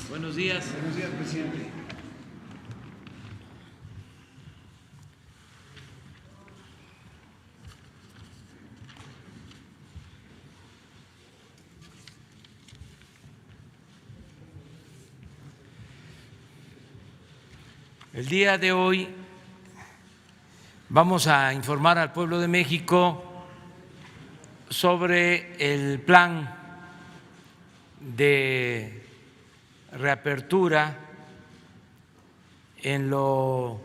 Buenos días. Buenos días, presidente. El día de hoy vamos a informar al pueblo de México sobre el plan de reapertura en lo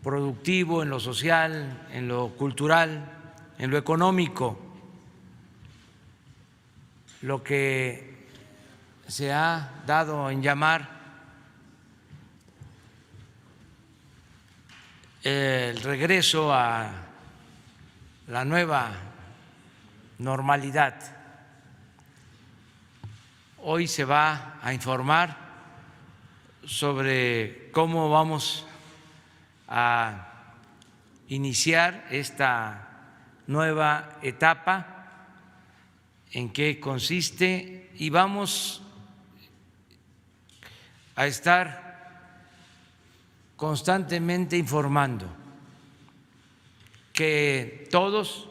productivo, en lo social, en lo cultural, en lo económico, lo que se ha dado en llamar el regreso a la nueva normalidad. Hoy se va a informar sobre cómo vamos a iniciar esta nueva etapa, en qué consiste, y vamos a estar constantemente informando, que todos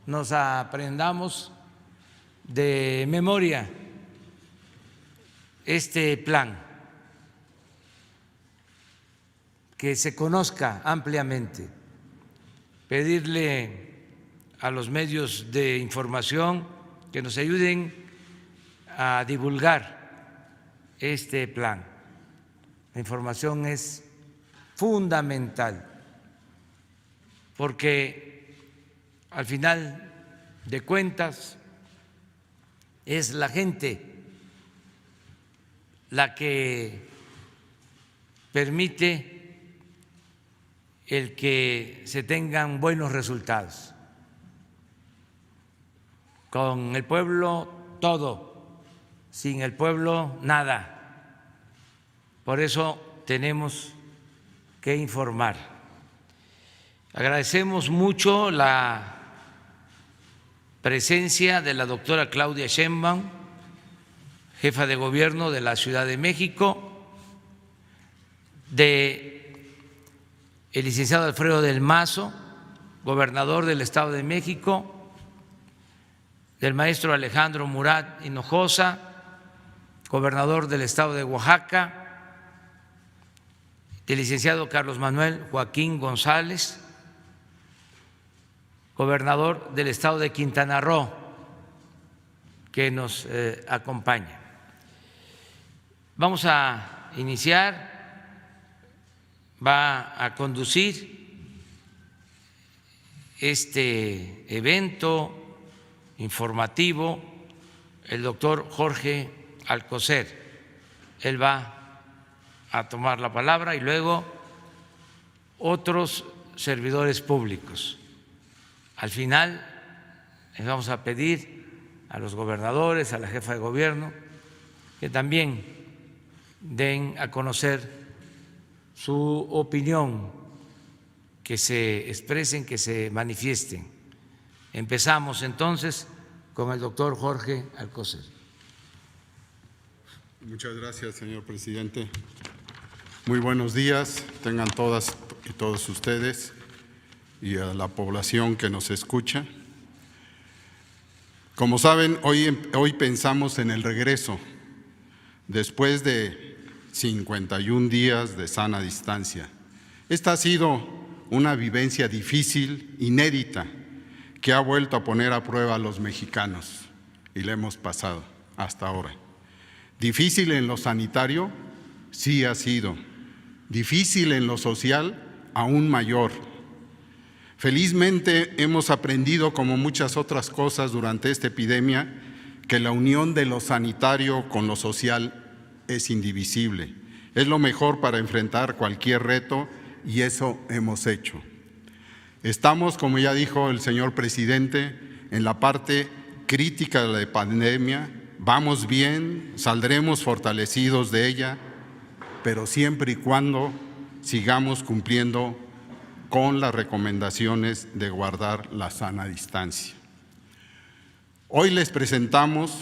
nos aprendamos de memoria este plan, que se conozca ampliamente, pedirle a los medios de información que nos ayuden a divulgar este plan. La información es fundamental, porque al final de cuentas es la gente la que permite el que se tengan buenos resultados. Con el pueblo todo, sin el pueblo nada. Por eso tenemos que informar. Agradecemos mucho la presencia de la doctora Claudia Sheinbaum, jefa de gobierno de la Ciudad de México, de el licenciado Alfredo del Mazo, gobernador del Estado de México, del maestro Alejandro Murat Hinojosa, gobernador del Estado de Oaxaca, del licenciado Carlos Manuel Joaquín González, gobernador del Estado de Quintana Roo, que nos acompaña. Vamos a iniciar, va a conducir este evento informativo el doctor Jorge Alcocer. Él va a tomar la palabra y luego otros servidores públicos. Al final les vamos a pedir a los gobernadores, a la jefa de gobierno, que también den a conocer su opinión, que se expresen, que se manifiesten. Empezamos entonces con el doctor Jorge Alcocer. Muchas gracias, señor presidente. Muy buenos días, tengan todas y todos ustedes y a la población que nos escucha. Como saben, hoy pensamos en el regreso, después de 51 días de sana distancia. Esta ha sido una vivencia difícil, inédita, que ha vuelto a poner a prueba a los mexicanos y la hemos pasado hasta ahora. Difícil en lo sanitario, sí ha sido. Difícil en lo social, aún mayor. Felizmente hemos aprendido, como muchas otras cosas durante esta epidemia, que la unión de lo sanitario con lo social es indivisible. Es lo mejor para enfrentar cualquier reto y eso hemos hecho. Estamos, como ya dijo el señor presidente, en la parte crítica de la pandemia. Vamos bien, saldremos fortalecidos de ella, pero siempre y cuando sigamos cumpliendo con las recomendaciones de guardar la sana distancia. Hoy les presentamos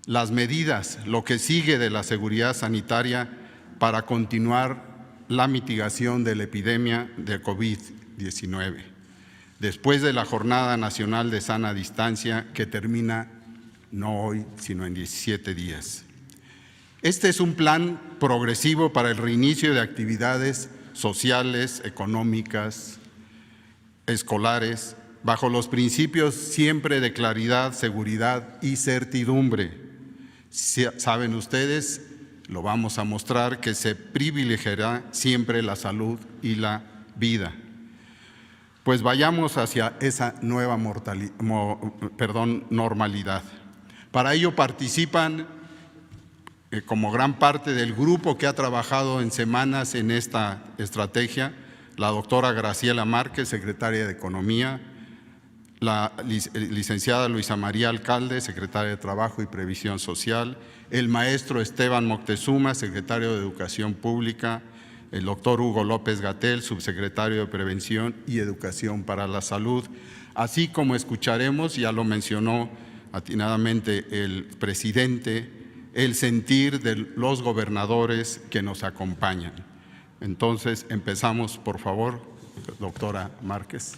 las medidas, lo que sigue de la seguridad sanitaria para continuar la mitigación de la epidemia de COVID-19, después de la Jornada Nacional de Sana Distancia que termina no hoy, sino en 17 días. Este es un plan progresivo para el reinicio de actividades sociales, económicas, escolares, bajo los principios siempre de claridad, seguridad y certidumbre. Saben ustedes, lo vamos a mostrar, que se privilegiará siempre la salud y la vida. Pues vayamos hacia esa nueva normalidad. Para ello participan como gran parte del grupo que ha trabajado en semanas en esta estrategia, la doctora Graciela Márquez, secretaria de Economía, la licenciada Luisa María Alcalde, secretaria de Trabajo y Previsión Social, el maestro Esteban Moctezuma, secretario de Educación Pública, el doctor Hugo López-Gatell, subsecretario de Prevención y Educación para la Salud, así como escucharemos, ya lo mencionó atinadamente el presidente, el sentir de los gobernadores que nos acompañan. Entonces, empezamos, por favor, doctora Márquez.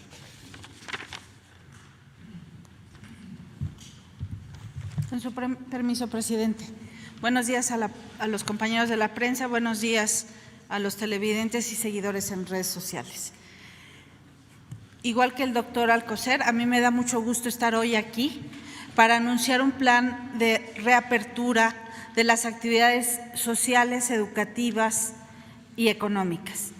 Con su permiso, presidente. Buenos días a los compañeros de la prensa, buenos días a los televidentes y seguidores en redes sociales. Igual que el doctor Alcocer, a mí me da mucho gusto estar hoy aquí para anunciar un plan de reapertura de las actividades sociales, educativas y económicas.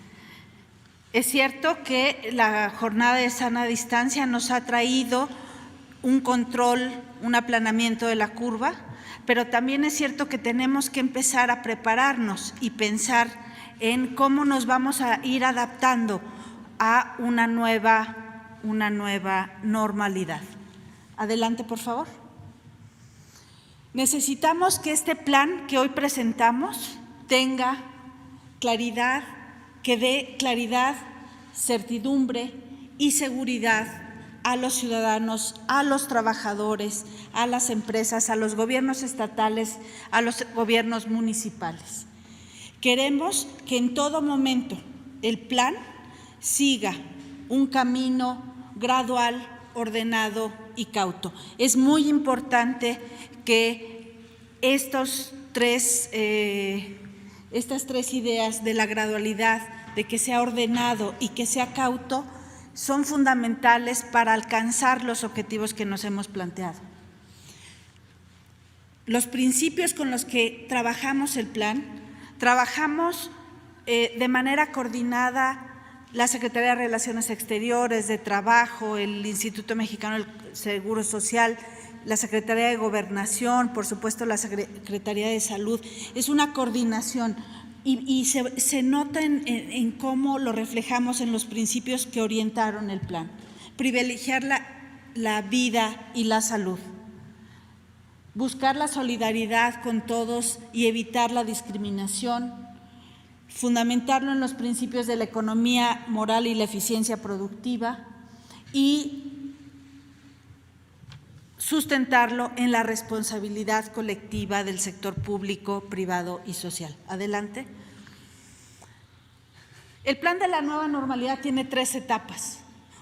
Es cierto que la jornada de sana distancia nos ha traído un control, un aplanamiento de la curva, pero también es cierto que tenemos que empezar a prepararnos y pensar en cómo nos vamos a ir adaptando a una nueva normalidad. Adelante, por favor. Necesitamos que este plan que hoy presentamos tenga claridad, que dé claridad, certidumbre y seguridad a los ciudadanos, a los trabajadores, a las empresas, a los gobiernos estatales, a los gobiernos municipales. Queremos que en todo momento el plan siga un camino gradual, ordenado y cauto. Es muy importante que estas tres ideas de la gradualidad, de que sea ordenado y que sea cauto, son fundamentales para alcanzar los objetivos que nos hemos planteado. Los principios con los que trabajamos el plan, trabajamos de manera coordinada la Secretaría de Relaciones Exteriores, de Trabajo, el Instituto Mexicano del Seguro Social, la Secretaría de Gobernación, por supuesto la Secretaría de Salud. Es una coordinación y se nota en cómo lo reflejamos en los principios que orientaron el plan. Privilegiar la vida y la salud. Buscar la solidaridad con todos y evitar la discriminación. Fundamentarlo en los principios de la economía moral y la eficiencia productiva y sustentarlo en la responsabilidad colectiva del sector público, privado y social. Adelante. El plan de la nueva normalidad tiene 3 etapas.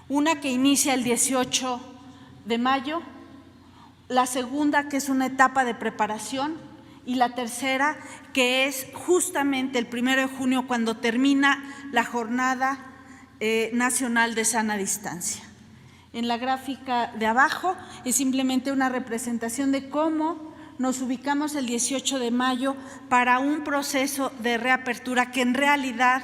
Una que inicia el 18 de mayo, la segunda que es una etapa de preparación y la tercera que es justamente el 1 de junio cuando termina la Jornada Nacional de Sana Distancia. En la gráfica de abajo es simplemente una representación de cómo nos ubicamos el 18 de mayo para un proceso de reapertura que en realidad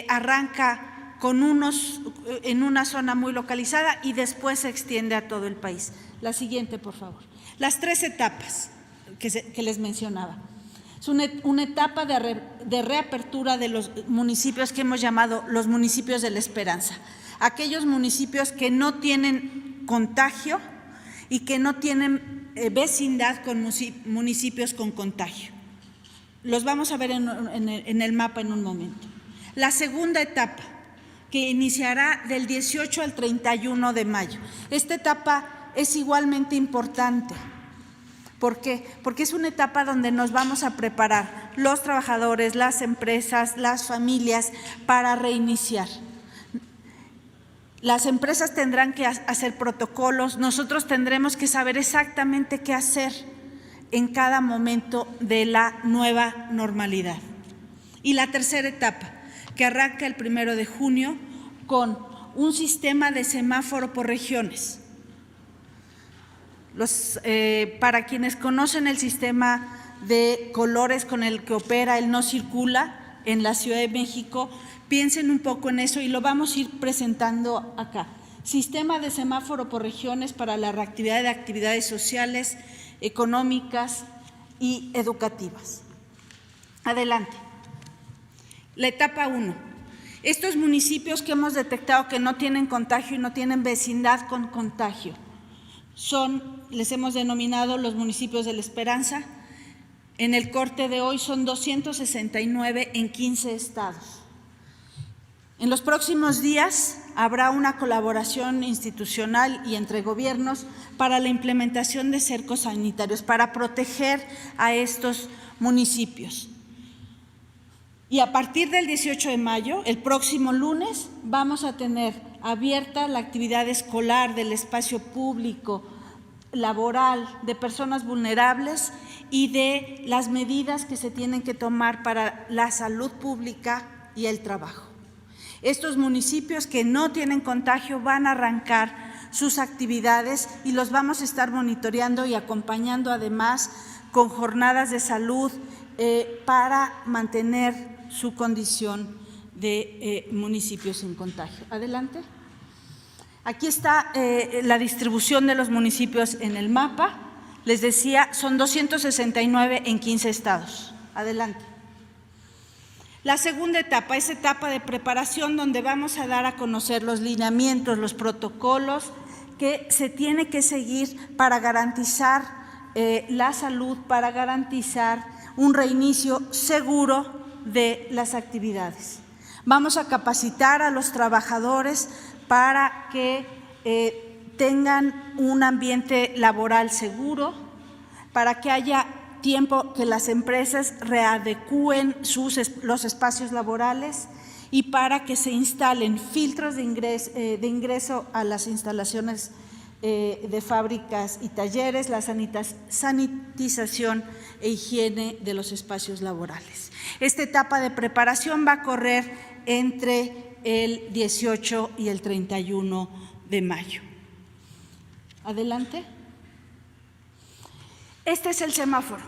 arranca en una zona muy localizada y después se extiende a todo el país. La siguiente, por favor. Las 3 etapas que les mencionaba. Es una etapa de reapertura de los municipios que hemos llamado los municipios de la esperanza. aquellos municipios que no tienen contagio y que no tienen vecindad con municipios con contagio. Los vamos a ver en el mapa en un momento. La segunda etapa, que iniciará del 18 al 31 de mayo. Esta etapa es igualmente importante. ¿Por qué? Porque es una etapa donde nos vamos a preparar los trabajadores, las empresas, las familias para reiniciar. Las empresas tendrán que hacer protocolos, nosotros tendremos que saber exactamente qué hacer en cada momento de la nueva normalidad. Y la tercera etapa, que arranca el 1 de junio con un sistema de semáforo por regiones. Para quienes conocen el sistema de colores con el que opera el No Circula en la Ciudad de México, piensen un poco en eso y lo vamos a ir presentando acá. Sistema de semáforo por regiones para la reactividad de actividades sociales, económicas y educativas. Adelante. La etapa 1. Estos municipios que hemos detectado que no tienen contagio y no tienen vecindad con contagio les hemos denominado los municipios de la Esperanza. En el corte de hoy son 269 en 15 estados. En los próximos días habrá una colaboración institucional y entre gobiernos para la implementación de cercos sanitarios, para proteger a estos municipios. Y a partir del 18 de mayo, el próximo lunes, vamos a tener abierta la actividad escolar, del espacio público, laboral, de personas vulnerables y de las medidas que se tienen que tomar para la salud pública y el trabajo. Estos municipios que no tienen contagio van a arrancar sus actividades y los vamos a estar monitoreando y acompañando además con jornadas de salud para mantener su condición de municipios sin contagio. Adelante. Aquí está la distribución de los municipios en el mapa. Les decía, son 269 en 15 estados. Adelante. La segunda etapa es etapa de preparación donde vamos a dar a conocer los lineamientos, los protocolos que se tiene que seguir para garantizar la salud, para garantizar un reinicio seguro de las actividades. Vamos a capacitar a los trabajadores para que tengan un ambiente laboral seguro, para que haya tiempo que las empresas readecúen los espacios laborales y para que se instalen filtros de ingreso a las instalaciones de fábricas y talleres, la sanitización e higiene de los espacios laborales. Esta etapa de preparación va a correr entre el 18 y el 31 de mayo. Adelante. Este es el semáforo.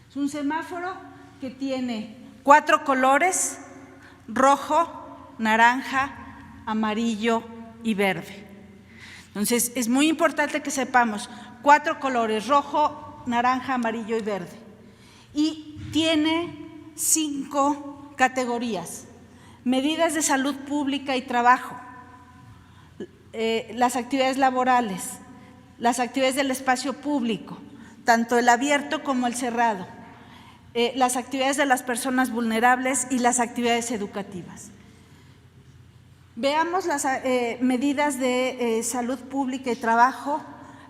Es un semáforo que tiene 4 colores: rojo, naranja, amarillo y verde. Entonces, es muy importante que sepamos 4 colores: rojo, naranja, amarillo y verde. Y tiene 5 categorías: medidas de salud pública y trabajo, las actividades laborales, las actividades del espacio público, tanto el abierto como el cerrado, las actividades de las personas vulnerables y las actividades educativas. Veamos las medidas de salud pública y trabajo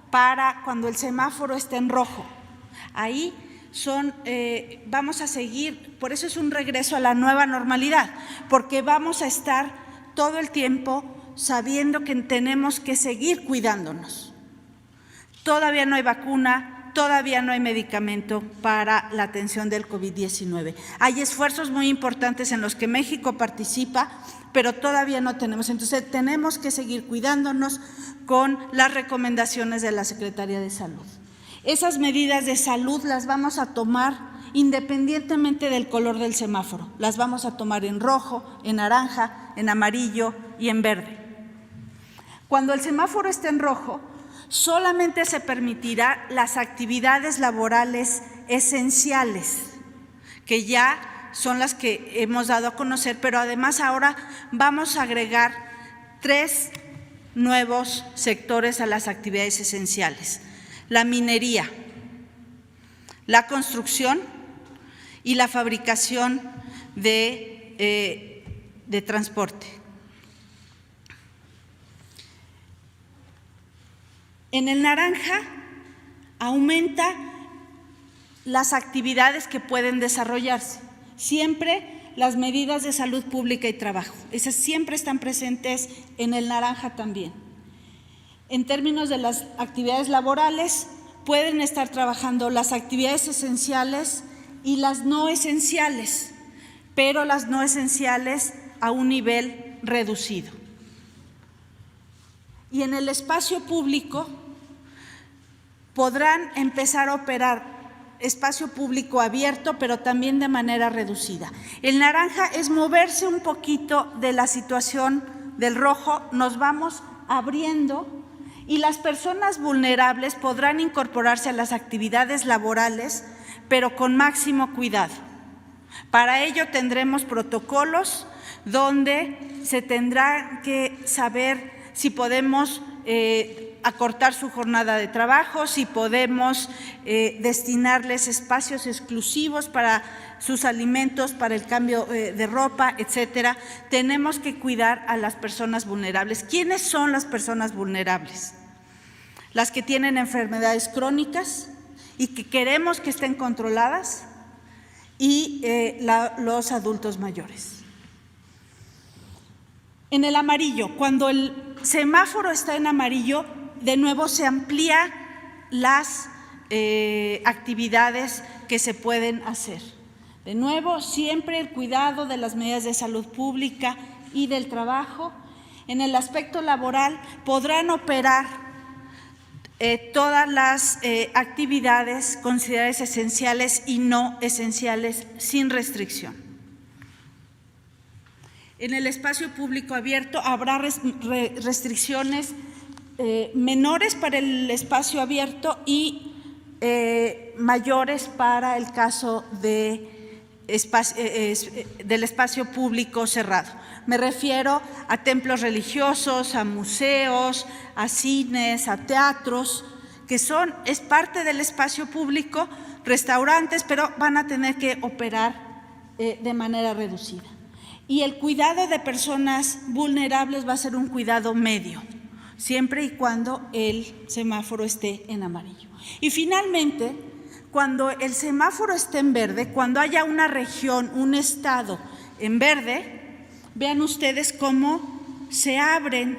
para cuando el semáforo esté en rojo. Ahí vamos a seguir, por eso es un regreso a la nueva normalidad, porque vamos a estar todo el tiempo sabiendo que tenemos que seguir cuidándonos. Todavía no hay vacuna, todavía no hay medicamento para la atención del COVID-19. Hay esfuerzos muy importantes en los que México participa, pero todavía no tenemos. Entonces, tenemos que seguir cuidándonos con las recomendaciones de la Secretaría de Salud. Esas medidas de salud las vamos a tomar independientemente del color del semáforo. Las vamos a tomar en rojo, en naranja, en amarillo y en verde. Cuando el semáforo esté en rojo, solamente se permitirá las actividades laborales esenciales, que ya son las que hemos dado a conocer, pero además ahora vamos a agregar 3 nuevos sectores a las actividades esenciales: la minería, la construcción y la fabricación de transporte. En el naranja aumenta las actividades que pueden desarrollarse. Siempre las medidas de salud pública y trabajo, esas siempre están presentes en el naranja también. En términos de las actividades laborales, pueden estar trabajando las actividades esenciales y las no esenciales, pero las no esenciales a un nivel reducido. Y en el espacio público podrán empezar a operar espacio público abierto, pero también de manera reducida. El naranja es moverse un poquito de la situación del rojo, nos vamos abriendo y las personas vulnerables podrán incorporarse a las actividades laborales, pero con máximo cuidado. Para ello tendremos protocolos donde se tendrá que saber si podemos acortar su jornada de trabajo, si podemos destinarles espacios exclusivos para sus alimentos, para el cambio de ropa, etcétera. Tenemos que cuidar a las personas vulnerables. ¿Quiénes son las personas vulnerables? Las que tienen enfermedades crónicas y que queremos que estén controladas, y los adultos mayores. En el amarillo, cuando el semáforo está en amarillo, de nuevo se amplía las actividades que se pueden hacer. De nuevo, siempre el cuidado de las medidas de salud pública y del trabajo. En el aspecto laboral podrán operar todas las actividades consideradas esenciales y no esenciales sin restricción. En el espacio público abierto habrá restricciones menores para el espacio abierto y mayores para el caso del espacio público cerrado. Me refiero a templos religiosos, a museos, a cines, a teatros, que es parte del espacio público, restaurantes, pero van a tener que operar de manera reducida. Y el cuidado de personas vulnerables va a ser un cuidado medio, siempre y cuando el semáforo esté en amarillo. Y finalmente, cuando el semáforo esté en verde, cuando haya una región, un estado en verde, vean ustedes cómo se abren,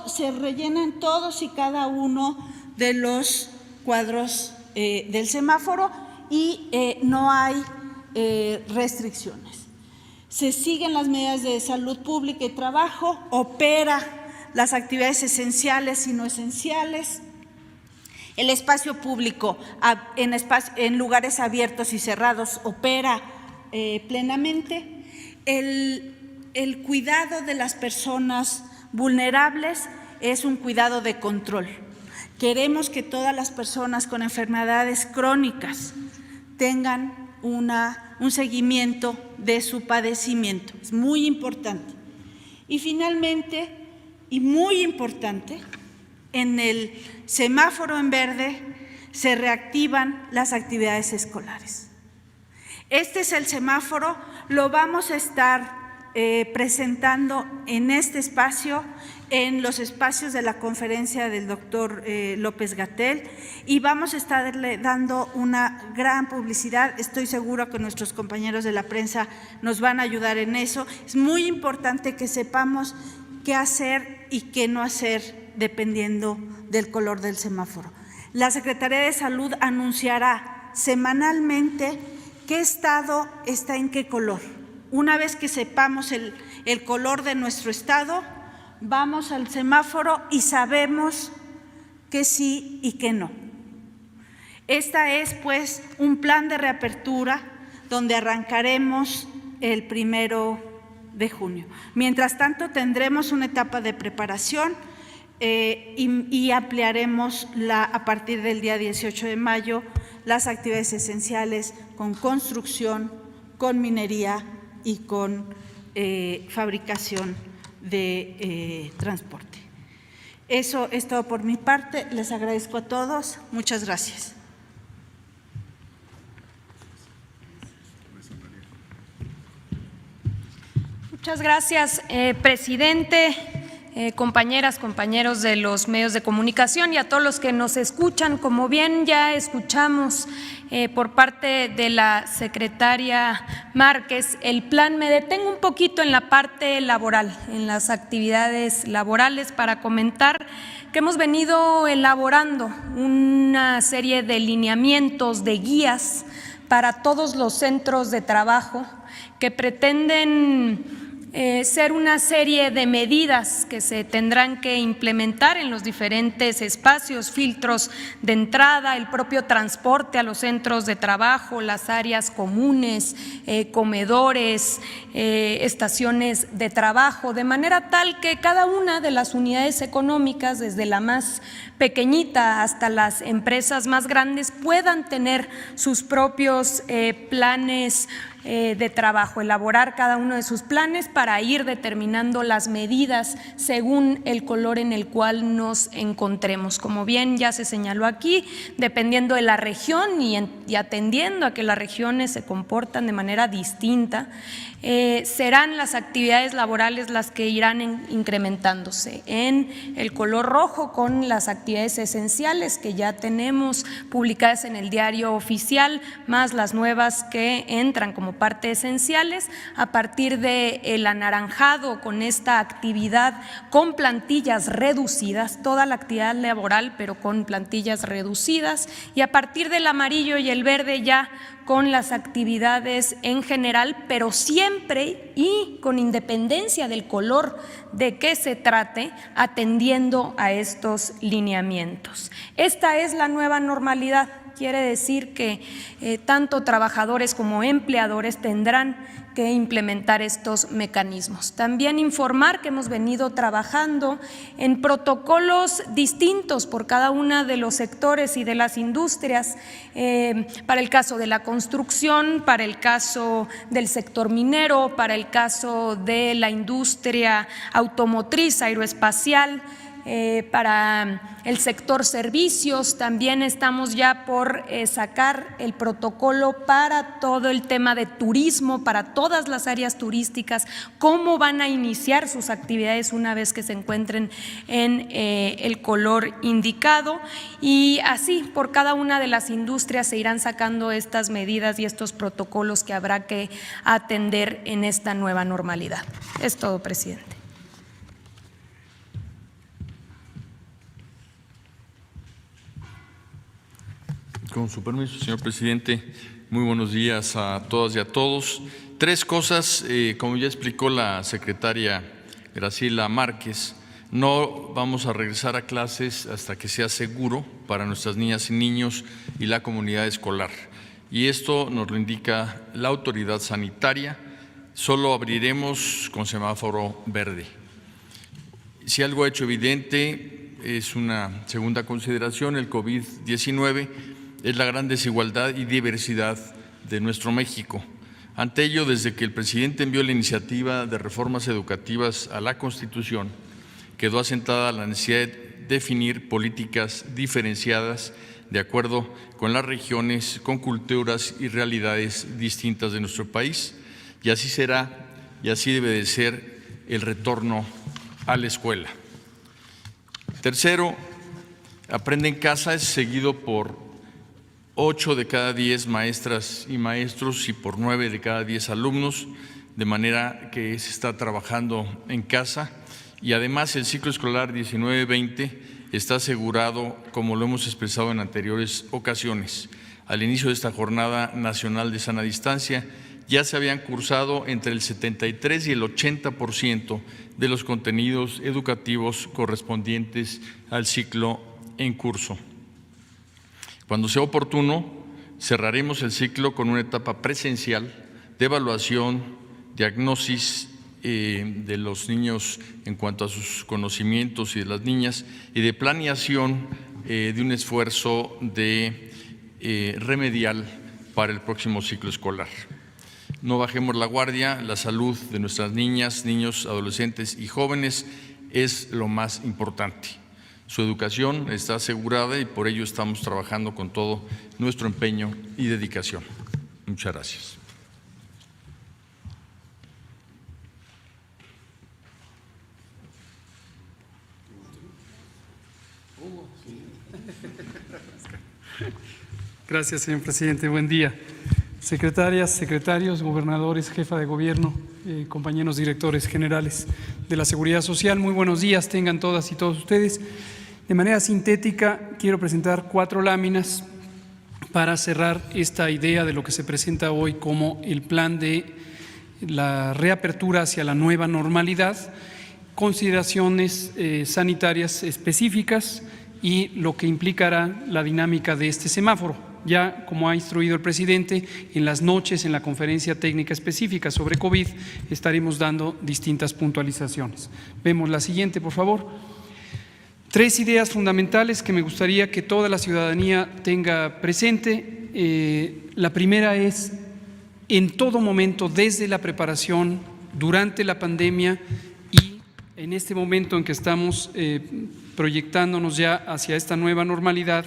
se rellenan todos y cada uno de los cuadros del semáforo y no hay restricciones. Se siguen las medidas de salud pública y trabajo, opera las actividades esenciales y no esenciales. El espacio público en lugares abiertos y cerrados opera plenamente. El cuidado de las personas vulnerables es un cuidado de control. Queremos que todas las personas con enfermedades crónicas tengan un seguimiento de su padecimiento. Es muy importante. Y finalmente, y muy importante, en el semáforo en verde se reactivan las actividades escolares. Este es el semáforo, lo vamos a estar presentando en este espacio, en los espacios de la conferencia del doctor López-Gatell, y vamos a estarle dando una gran publicidad. Estoy seguro que nuestros compañeros de la prensa nos van a ayudar en eso. Es muy importante que sepamos qué hacer y qué no hacer dependiendo del color del semáforo. La Secretaría de Salud anunciará semanalmente qué estado está en qué color. Una vez que sepamos el color de nuestro estado, vamos al semáforo y sabemos que sí y que no. Esta es, pues, un plan de reapertura donde arrancaremos el 1 de junio. Mientras tanto, tendremos una etapa de preparación y ampliaremos a partir del día 18 de mayo las actividades esenciales con construcción, con minería y con fabricación de transporte. Eso es todo por mi parte. Les agradezco a todos. Muchas gracias. Muchas gracias, presidente, compañeras, compañeros de los medios de comunicación y a todos los que nos escuchan. Como bien ya escuchamos por parte de la secretaria Márquez, el plan, me detengo un poquito en la parte laboral, en las actividades laborales, para comentar que hemos venido elaborando una serie de lineamientos, de guías para todos los centros de trabajo que pretenden ser una serie de medidas que se tendrán que implementar en los diferentes espacios, filtros de entrada, el propio transporte a los centros de trabajo, las áreas comunes, comedores, estaciones de trabajo, de manera tal que cada una de las unidades económicas, desde la más pequeñita hasta las empresas más grandes, puedan tener sus propios planes de trabajo, elaborar cada uno de sus planes para ir determinando las medidas según el color en el cual nos encontremos. Como bien ya se señaló aquí, dependiendo de la región y atendiendo a que las regiones se comportan de manera distinta, serán las actividades laborales las que irán incrementándose. En el color rojo, con las actividades esenciales que ya tenemos publicadas en el Diario Oficial, más las nuevas que entran como parte esenciales. A partir del anaranjado, con esta actividad con plantillas reducidas, toda la actividad laboral pero con plantillas reducidas, y a partir del amarillo y el verde ya con las actividades en general, pero siempre y con independencia del color de que se trate, atendiendo a estos lineamientos. Esta es la nueva normalidad. Quiere decir que tanto trabajadores como empleadores tendrán que implementar estos mecanismos. También informar que hemos venido trabajando en protocolos distintos por cada uno de los sectores y de las industrias, para el caso de la construcción, para el caso del sector minero, para el caso de la industria automotriz, aeroespacial, para el sector servicios. También estamos ya por sacar el protocolo para todo el tema de turismo, para todas las áreas turísticas, cómo van a iniciar sus actividades una vez que se encuentren en el color indicado, y así por cada una de las industrias se irán sacando estas medidas y estos protocolos que habrá que atender en esta nueva normalidad. Es todo, presidente. Con su permiso, señor presidente, muy buenos días a todas y a todos. Tres cosas, como ya explicó la secretaria Graciela Márquez, no vamos a regresar a clases hasta que sea seguro para nuestras niñas y niños y la comunidad escolar. Y esto nos lo indica la autoridad sanitaria. Solo abriremos con semáforo verde. Si algo ha hecho evidente, es una segunda consideración, el COVID-19, es la gran desigualdad y diversidad de nuestro México. Ante ello, desde que el presidente envió la iniciativa de reformas educativas a la Constitución, quedó asentada la necesidad de definir políticas diferenciadas de acuerdo con las regiones, con culturas y realidades distintas de nuestro país. Y así será y así debe de ser el retorno a la escuela. Tercero, Aprende en Casa es seguido por 8 de cada 10 maestras y maestros y por 9 de cada 10 alumnos, de manera que se está trabajando en casa, y además el ciclo escolar 19-20 está asegurado, como lo hemos expresado en anteriores ocasiones. Al inicio de esta Jornada Nacional de Sana Distancia ya se habían cursado entre el 73 y el 80% de los contenidos educativos correspondientes al ciclo en curso. Cuando sea oportuno, cerraremos el ciclo con una etapa presencial de evaluación, diagnosis de los niños en cuanto a sus conocimientos y de las niñas, y de planeación de un esfuerzo de remedial para el próximo ciclo escolar. no bajemos la guardia, la salud de nuestras niñas, niños, adolescentes y jóvenes es lo más importante. Su educación está asegurada y por ello estamos trabajando con todo nuestro empeño y dedicación. Muchas gracias. Gracias, señor presidente. Buen día. Secretarias, secretarios, gobernadores, jefa de gobierno, compañeros directores generales de la Seguridad Social, muy buenos días tengan todas y todos ustedes. De manera sintética, quiero presentar 4 láminas para cerrar esta idea de lo que se presenta hoy como el plan de la reapertura hacia la nueva normalidad, consideraciones sanitarias específicas y lo que implicará la dinámica de este semáforo. Ya, como ha instruido el presidente, en las noches en la conferencia técnica específica sobre COVID estaremos dando distintas puntualizaciones. Vemos la siguiente, por favor. 3 ideas fundamentales que me gustaría que toda la ciudadanía tenga presente. La primera es, en todo momento, desde la preparación, durante la pandemia y en este momento en que estamos proyectándonos ya hacia esta nueva normalidad,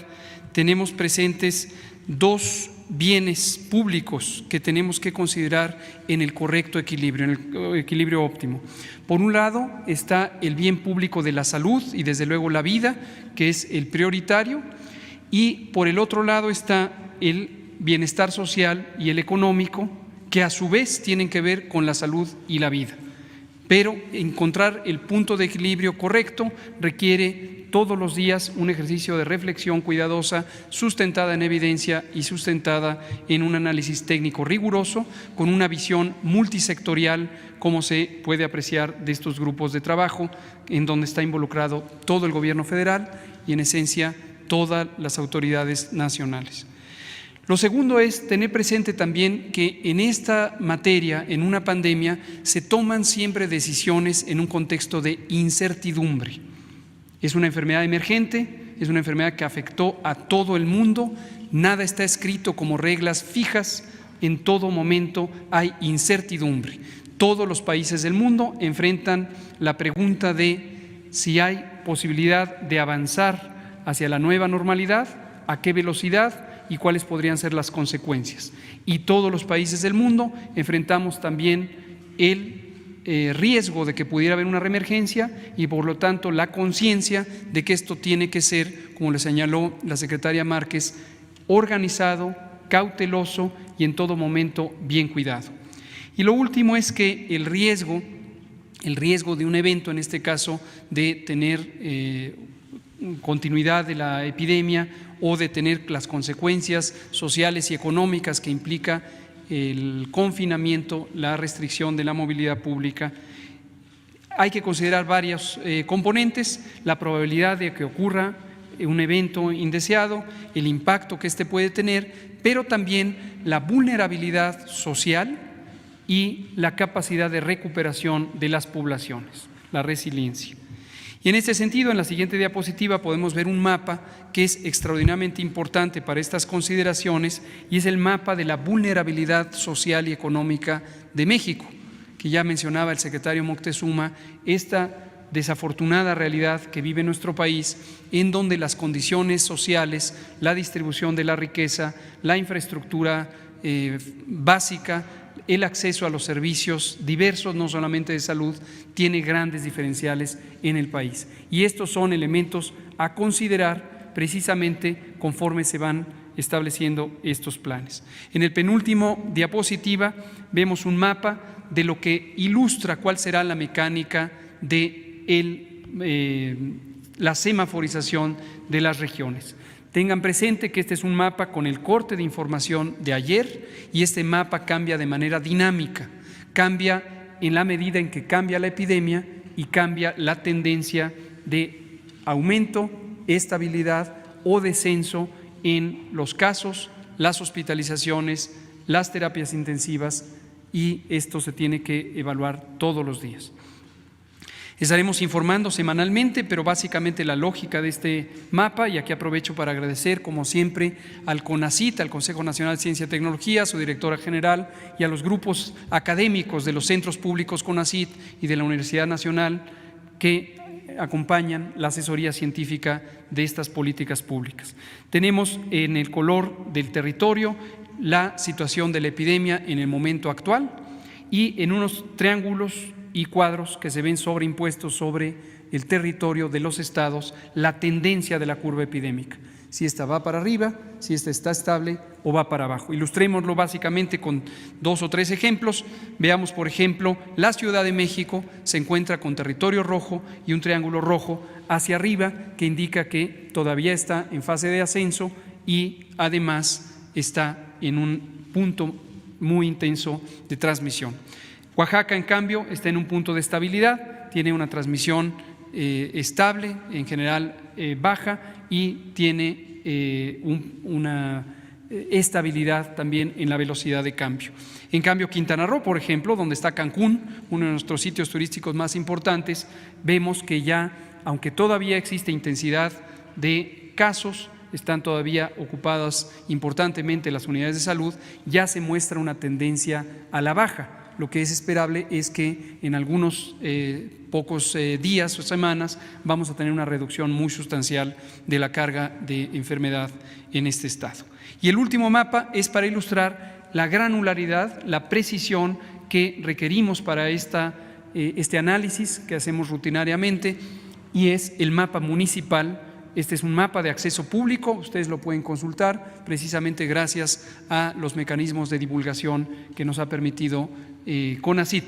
tenemos presentes 2 bienes públicos que tenemos que considerar en el correcto equilibrio, en el equilibrio óptimo. Por un lado está el bien público de la salud y desde luego la vida, que es el prioritario, y por el otro lado está el bienestar social y el económico, que a su vez tienen que ver con la salud y la vida. Pero encontrar el punto de equilibrio correcto requiere todos los días un ejercicio de reflexión cuidadosa, sustentada en evidencia y sustentada en un análisis técnico riguroso, con una visión multisectorial, como se puede apreciar de estos grupos de trabajo, en donde está involucrado todo el gobierno federal y en esencia todas las autoridades nacionales. Lo segundo es tener presente también que en esta materia, en una pandemia, se toman siempre decisiones en un contexto de incertidumbre. Es una enfermedad emergente, es una enfermedad que afectó a todo el mundo, nada está escrito como reglas fijas, en todo momento hay incertidumbre. Todos los países del mundo enfrentan la pregunta de si hay posibilidad de avanzar hacia la nueva normalidad, a qué velocidad y cuáles podrían ser las consecuencias. Y todos los países del mundo enfrentamos también el riesgo de que pudiera haber una reemergencia y por lo tanto la conciencia de que esto tiene que ser, como le señaló la secretaria Márquez, organizado, cauteloso y en todo momento bien cuidado. Y lo último es que el riesgo de un evento, en este caso de tener continuidad de la epidemia o de tener las consecuencias sociales y económicas que implica el confinamiento, la restricción de la movilidad pública. Hay que considerar varios componentes: la probabilidad de que ocurra un evento indeseado, el impacto que éste puede tener, pero también la vulnerabilidad social y la capacidad de recuperación de las poblaciones, la resiliencia. Y en este sentido, en la siguiente diapositiva podemos ver un mapa que es extraordinariamente importante para estas consideraciones y es el mapa de la vulnerabilidad social y económica de México, que ya mencionaba el secretario Moctezuma, esta desafortunada realidad que vive nuestro país, en donde las condiciones sociales, la distribución de la riqueza, la infraestructura básica, el acceso a los servicios diversos, no solamente de salud, tiene grandes diferenciales en el país. Y estos son elementos a considerar precisamente conforme se van estableciendo estos planes. En el penúltimo diapositiva vemos un mapa de lo que ilustra cuál será la mecánica de la semaforización de las regiones. Tengan presente que este es un mapa con el corte de información de ayer y este mapa cambia de manera dinámica, cambia en la medida en que cambia la epidemia y cambia la tendencia de aumento, estabilidad o descenso en los casos, las hospitalizaciones, las terapias intensivas, y esto se tiene que evaluar todos los días. Estaremos informando semanalmente, pero básicamente la lógica de este mapa, y aquí aprovecho para agradecer, como siempre, al CONACYT, al Consejo Nacional de Ciencia y Tecnología, a su directora general y a los grupos académicos de los centros públicos CONACYT y de la Universidad Nacional que acompañan la asesoría científica de estas políticas públicas. Tenemos en el color del territorio la situación de la epidemia en el momento actual y en unos triángulos y cuadros que se ven sobreimpuestos sobre el territorio de los estados la tendencia de la curva epidémica, si esta va para arriba, si esta está estable o va para abajo. Ilustrémoslo básicamente con 2 o 3 ejemplos. Veamos, por ejemplo, la Ciudad de México se encuentra con territorio rojo y un triángulo rojo hacia arriba que indica que todavía está en fase de ascenso y además está en un punto muy intenso de transmisión. Oaxaca, en cambio, está en un punto de estabilidad, tiene una transmisión estable, en general baja, y tiene una estabilidad también en la velocidad de cambio. En cambio, Quintana Roo, por ejemplo, donde está Cancún, uno de nuestros sitios turísticos más importantes, vemos que ya, aunque todavía existe intensidad de casos, están todavía ocupadas importantemente las unidades de salud, ya se muestra una tendencia a la baja. Lo que es esperable es que en algunos pocos días o semanas vamos a tener una reducción muy sustancial de la carga de enfermedad en este estado. Y el último mapa es para ilustrar la granularidad, la precisión que requerimos para este análisis que hacemos rutinariamente, y es el mapa municipal. Este es un mapa de acceso público, ustedes lo pueden consultar precisamente gracias a los mecanismos de divulgación que nos ha permitido CONACYT.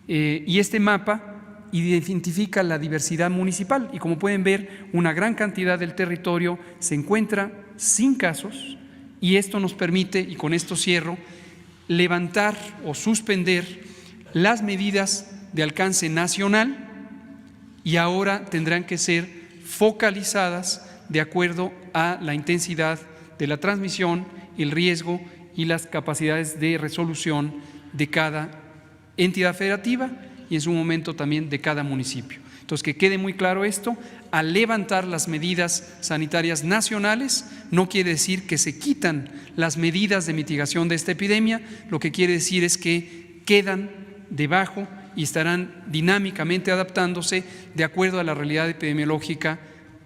Y este mapa identifica la diversidad municipal y, como pueden ver, una gran cantidad del territorio se encuentra sin casos, y esto nos permite, y con esto cierro, levantar o suspender las medidas de alcance nacional, y ahora tendrán que ser focalizadas de acuerdo a la intensidad de la transmisión, el riesgo y las capacidades de resolución de cada entidad federativa y en su momento también de cada municipio. Entonces, que quede muy claro esto: al levantar las medidas sanitarias nacionales no quiere decir que se quitan las medidas de mitigación de esta epidemia, lo que quiere decir es que quedan debajo y estarán dinámicamente adaptándose de acuerdo a la realidad epidemiológica,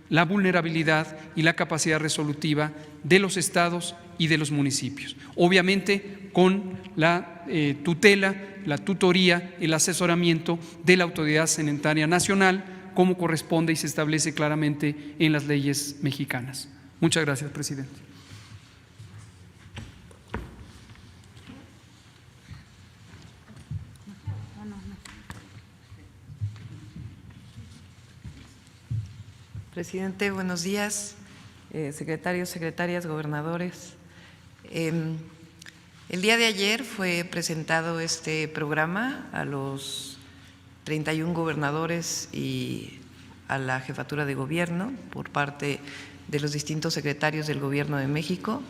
la vulnerabilidad y la capacidad resolutiva de los estados y de los municipios. Obviamente con la tutela, la tutoría, el asesoramiento de la Autoridad Sanitaria Nacional, como corresponde y se establece claramente en las leyes mexicanas. Muchas gracias, presidente. Presidente, buenos días, secretarios, secretarias, gobernadores. El día de ayer fue presentado este programa a los 31 gobernadores y a la jefatura de gobierno por parte de los distintos secretarios del Gobierno de México.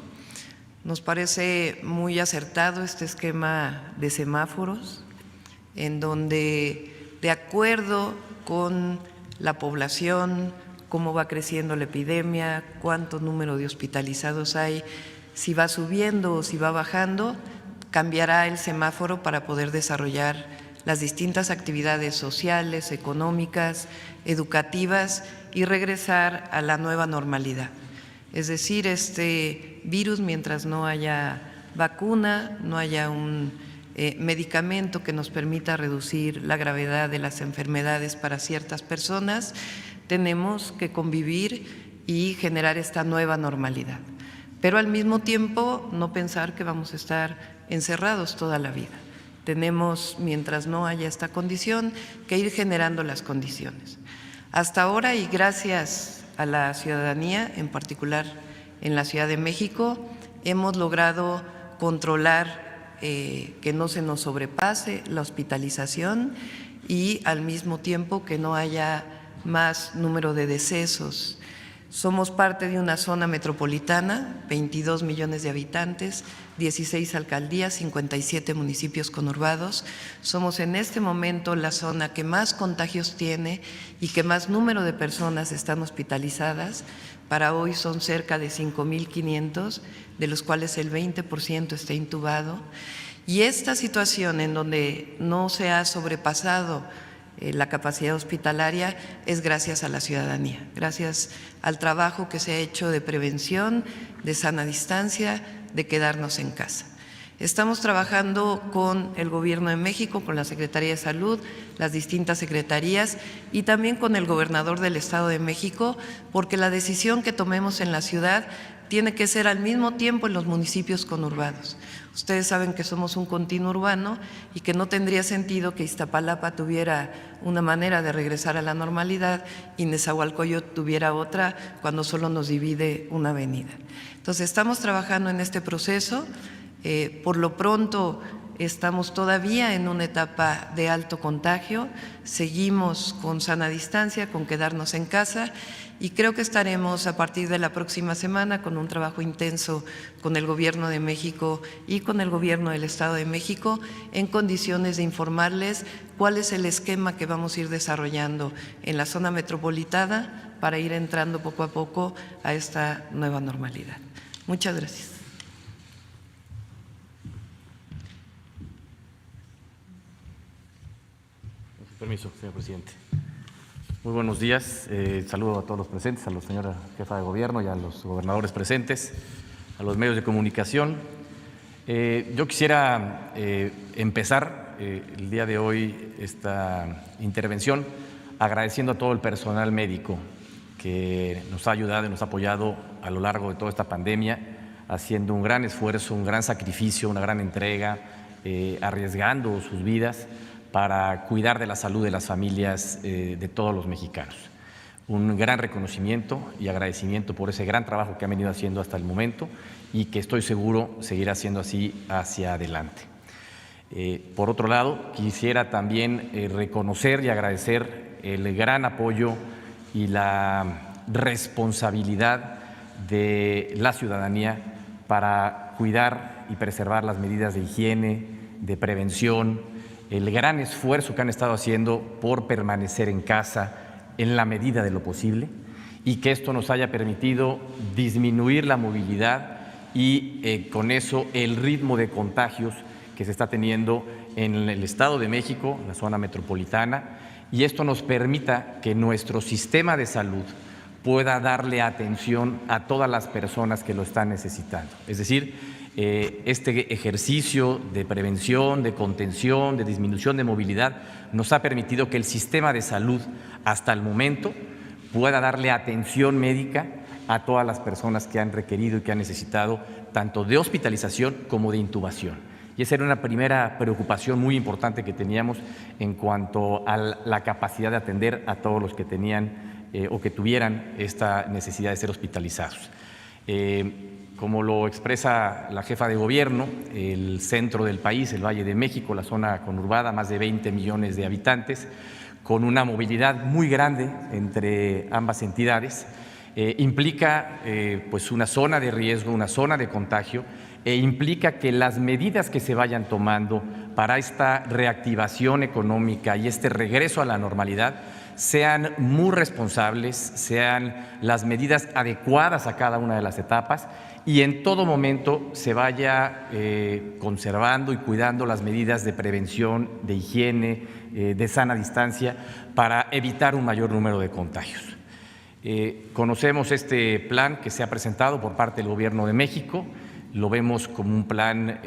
Nos parece muy acertado este esquema de semáforos, en donde, de acuerdo con la población, cómo va creciendo la epidemia, cuánto número de hospitalizados hay, si va subiendo o si va bajando, cambiará el semáforo para poder desarrollar las distintas actividades sociales, económicas, educativas y regresar a la nueva normalidad. Es decir, este virus, mientras no haya vacuna, no haya un medicamento que nos permita reducir la gravedad de las enfermedades para ciertas personas, tenemos que convivir y generar esta nueva normalidad. Pero al mismo tiempo no pensar que vamos a estar encerrados toda la vida. Tenemos, mientras no haya esta condición, que ir generando las condiciones. Hasta ahora, y gracias a la ciudadanía, en particular en la Ciudad de México, hemos logrado controlar que no se nos sobrepase la hospitalización y al mismo tiempo que no haya más número de decesos. Somos parte de una zona metropolitana, 22 millones de habitantes, 16 alcaldías, 57 municipios conurbados. Somos en este momento la zona que más contagios tiene y que más número de personas están hospitalizadas. Para hoy son cerca de 5.500, de los cuales el 20% está intubado. Y esta situación en donde no se ha sobrepasado la capacidad hospitalaria es gracias a la ciudadanía, gracias al trabajo que se ha hecho de prevención, de sana distancia, de quedarnos en casa. Estamos trabajando con el Gobierno de México, con la Secretaría de Salud, las distintas secretarías y también con el gobernador del Estado de México, porque la decisión que tomemos en la ciudad tiene que ser al mismo tiempo en los municipios conurbados. Ustedes saben que somos un continuo urbano y que no tendría sentido que Iztapalapa tuviera una manera de regresar a la normalidad y Nezahualcóyotl tuviera otra cuando solo nos divide una avenida. Entonces, estamos trabajando en este proceso. Por lo pronto, estamos todavía en una etapa de alto contagio, seguimos con sana distancia, con quedarnos en casa y creo que estaremos a partir de la próxima semana con un trabajo intenso con el Gobierno de México y con el Gobierno del Estado de México en condiciones de informarles cuál es el esquema que vamos a ir desarrollando en la zona metropolitana para ir entrando poco a poco a esta nueva normalidad. Muchas gracias. Permiso, señor presidente. Muy buenos días. Saludo a todos los presentes, a la señora jefa de gobierno y a los gobernadores presentes, a los medios de comunicación. Yo quisiera empezar el día de hoy esta intervención agradeciendo a todo el personal médico que nos ha ayudado y nos ha apoyado a lo largo de toda esta pandemia, haciendo un gran esfuerzo, un gran sacrificio, una gran entrega, arriesgando sus vidas para cuidar de la salud de las familias de todos los mexicanos. Un gran reconocimiento y agradecimiento por ese gran trabajo que han venido haciendo hasta el momento y que estoy seguro seguirá siendo así hacia adelante. Por otro lado, quisiera también reconocer y agradecer el gran apoyo y la responsabilidad de la ciudadanía para cuidar y preservar las medidas de higiene, de prevención, el gran esfuerzo que han estado haciendo por permanecer en casa en la medida de lo posible y que esto nos haya permitido disminuir la movilidad y con eso el ritmo de contagios que se está teniendo en el Estado de México, en la zona metropolitana, y esto nos permita que nuestro sistema de salud pueda darle atención a todas las personas que lo están necesitando. Es decir, este ejercicio de prevención, de contención, de disminución de movilidad nos ha permitido que el sistema de salud hasta el momento pueda darle atención médica a todas las personas que han requerido y que han necesitado tanto de hospitalización como de intubación. Y esa era una primera preocupación muy importante que teníamos en cuanto a la capacidad de atender a todos los que tenían o que tuvieran esta necesidad de ser hospitalizados. Como lo expresa la jefa de gobierno, el centro del país, el Valle de México, la zona conurbada, más de 20 millones de habitantes, con una movilidad muy grande entre ambas entidades, implica pues una zona de riesgo, una zona de contagio, e implica que las medidas que se vayan tomando para esta reactivación económica y este regreso a la normalidad sean muy responsables, sean las medidas adecuadas a cada una de las etapas y en todo momento se vaya conservando y cuidando las medidas de prevención, de higiene, de sana distancia para evitar un mayor número de contagios. Conocemos este plan que se ha presentado por parte del Gobierno de México, lo vemos como un plan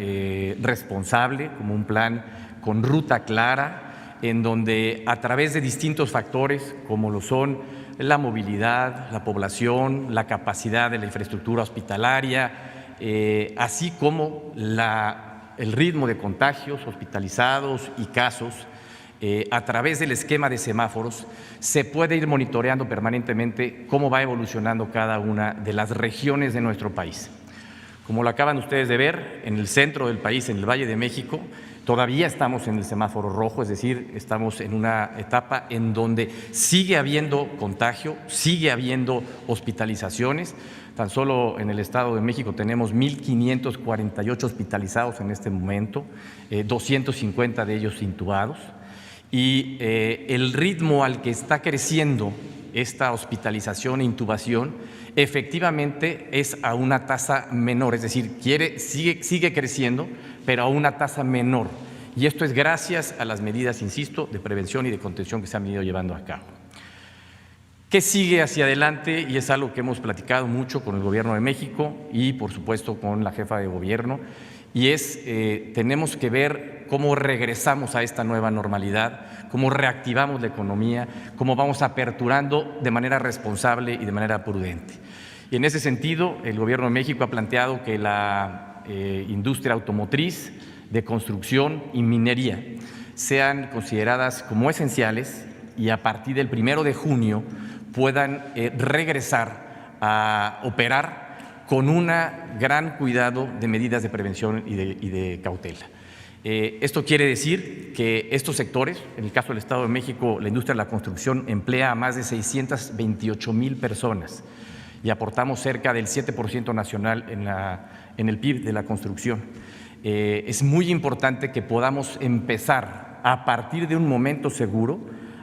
responsable, como un plan con ruta clara, en donde a través de distintos factores como lo son la movilidad, la población, la capacidad de la infraestructura hospitalaria, así como el ritmo de contagios, hospitalizados y casos, a través del esquema de semáforos se puede ir monitoreando permanentemente cómo va evolucionando cada una de las regiones de nuestro país. Como lo acaban ustedes de ver, en el centro del país, en el Valle de México, Todavía estamos en el semáforo rojo, es decir, estamos en una etapa en donde sigue habiendo contagio, sigue habiendo hospitalizaciones. Tan solo en el Estado de México tenemos 1,548 hospitalizados en este momento, 250 de ellos intubados. Y el ritmo al que está creciendo esta hospitalización e intubación efectivamente es a una tasa menor, es decir, sigue creciendo, pero a una tasa menor. Y esto es gracias a las medidas, insisto, de prevención y de contención que se han venido llevando a cabo. ¿Qué sigue hacia adelante? Y es algo que hemos platicado mucho con el Gobierno de México y, por supuesto, con la jefa de gobierno, y es tenemos que ver cómo regresamos a esta nueva normalidad, cómo reactivamos la economía, cómo vamos aperturando de manera responsable y de manera prudente. Y en ese sentido, el Gobierno de México ha planteado que la industria automotriz, de construcción y minería sean consideradas como esenciales y a partir del 1 de junio puedan regresar a operar con un gran cuidado de medidas de prevención y de cautela. Esto quiere decir que estos sectores, en el caso del Estado de México, la industria de la construcción emplea a más de 628,000 personas y aportamos cerca del 7% nacional en el PIB de la construcción. Es muy importante que podamos empezar a partir de un momento seguro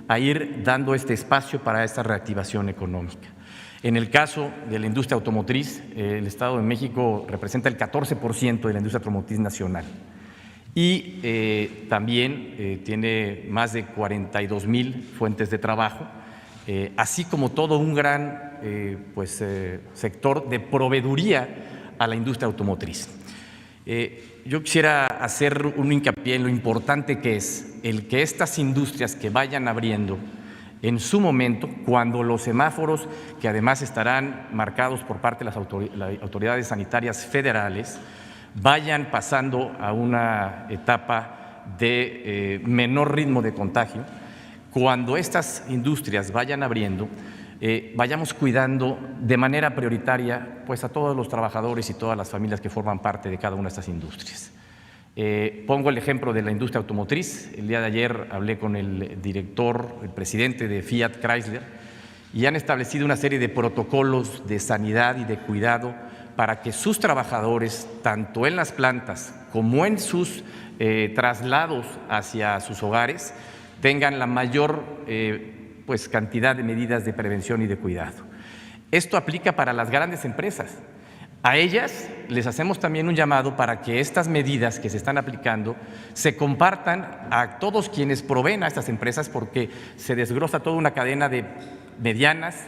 a ir dando este espacio para esta reactivación económica. En el caso de la industria automotriz, el Estado de México representa el 14% de la industria automotriz nacional y también tiene más de 42,000 fuentes de trabajo, así como todo un gran sector de proveeduría a la industria automotriz. Yo quisiera hacer un hincapié en lo importante que es el que estas industrias que vayan abriendo en su momento, cuando los semáforos, que además estarán marcados por parte de las autoridades sanitarias federales, vayan pasando a una etapa de menor ritmo de contagio, cuando estas industrias vayan abriendo, vayamos cuidando de manera prioritaria pues, a todos los trabajadores y todas las familias que forman parte de cada una de estas industrias. Pongo el ejemplo de la industria automotriz. El día de ayer hablé con el director, el presidente de Fiat Chrysler, y han establecido una serie de protocolos de sanidad y de cuidado para que sus trabajadores, tanto en las plantas como en sus traslados hacia sus hogares, tengan la mayor cantidad de medidas de prevención y de cuidado. Esto aplica para las grandes empresas. A ellas les hacemos también un llamado para que estas medidas que se están aplicando se compartan a todos quienes proveen a estas empresas, porque se desglosa toda una cadena de medianas,